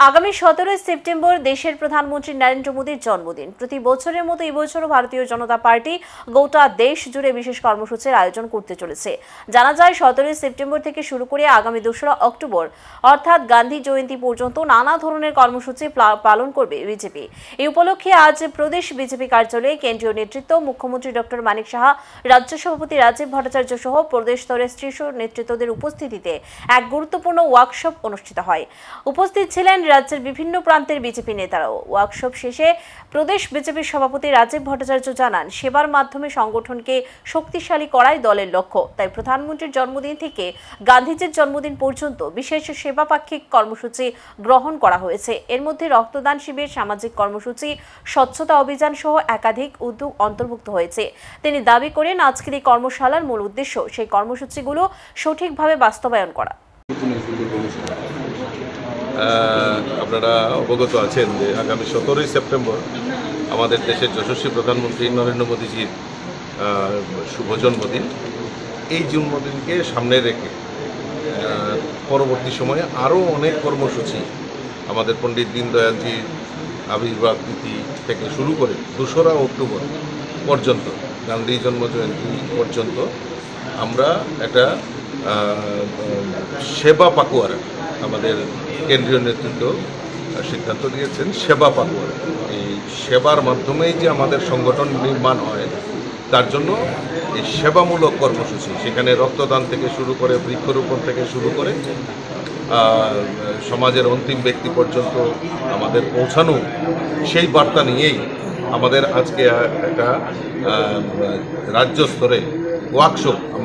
আগামী 17 সেপ্টেম্বর দেশের প্রধানমন্ত্রী নরেন্দ্র মোদীর জন্মদিন। প্রতি বছরের মতো এবছরও ভারতীয় জনতা পার্টি গোটা দেশ জুড়ে বিশেষ কর্মসূচির আয়োজন করতে চলেছে। জানা যায় 17 সেপ্টেম্বর থেকে শুরু করে আগামী 2রা অক্টোবর অর্থাৎ গান্ধী জয়ন্তী পর্যন্ত নানা ধরনের কর্মসূচি পালন করবে বিজেপি। এই উপলক্ষে আজ প্রদেশ বিজেপি কার্যালয়ে কেন্দ্রীয় নেতৃত্ব মুখ্যমন্ত্রী ডক্টর মানিক সাহা, রাজ্য সভাপতি রাজীব ভট্টাচার্য সহ প্রদেশ স্তরের শীর্ষ নেতৃত্বদের উপস্থিতিতে এক গুরুত্বপূর্ণ ওয়ার্কশপ অনুষ্ঠিত হয়। উপস্থিত ছিলেন রাজ্যের বিভিন্ন প্রান্তের বিজেপি নেতারাও। ওয়ার্কশপ শেষে প্রদেশ বিজেপির সভাপতি রাজীব ভট্টাচার্য জানান, সেবার মাধ্যমে সংগঠনকে শক্তিশালী করাই দলের লক্ষ্য। তাই প্রধানমন্ত্রীর জন্মদিন থেকে গান্ধীজির জন্মদিন পর্যন্ত বিশেষ সেবাপাক্ষিক কর্মসূচি গ্রহণ করা হয়েছে। এর মধ্যে রক্তদান শিবির, সামাজিক কর্মসূচি, স্বচ্ছতা অভিযান সহ একাধিক উদ্যোগ অন্তর্ভুক্ত হয়েছে। তিনি দাবি করেন, আজকের এই কর্মশালার মূল উদ্দেশ্য সেই কর্মসূচিগুলো সঠিকভাবে বাস্তবায়ন করা। আপনারা অবগত আছেন যে আগামী 17 সেপ্টেম্বর আমাদের দেশের যশস্বী প্রধানমন্ত্রী নরেন্দ্র মোদীজির শুভ জন্মদিন। এই জন্মদিনকে সামনে রেখে পরবর্তী সময়ে আরও অনেক কর্মসূচি আমাদের পণ্ডিত দীনদয়ালজির আবির্ভাব তিথি থেকে শুরু করে 2রা অক্টোবর পর্যন্ত, গান্ধী জন্মজয়ন্তী পর্যন্ত আমরা একটা সেবা পাকুয়ারা, আমাদের কেন্দ্রীয় নেতৃত্ব সিদ্ধান্ত নিয়েছেন সেবা পাকুয়ারা। এই সেবার মাধ্যমেই যে আমাদের সংগঠন নির্মাণ হয়, তার জন্য এই সেবামূলক কর্মসূচি, সেখানে রক্তদান থেকে শুরু করে বৃক্ষরোপণ থেকে শুরু করে সমাজের অন্তিম ব্যক্তি পর্যন্ত আমাদের পৌঁছানো, সেই বার্তা নিয়েই আমাদের আজকে একটা রাজ্য স্তরে ওয়ার্কশপ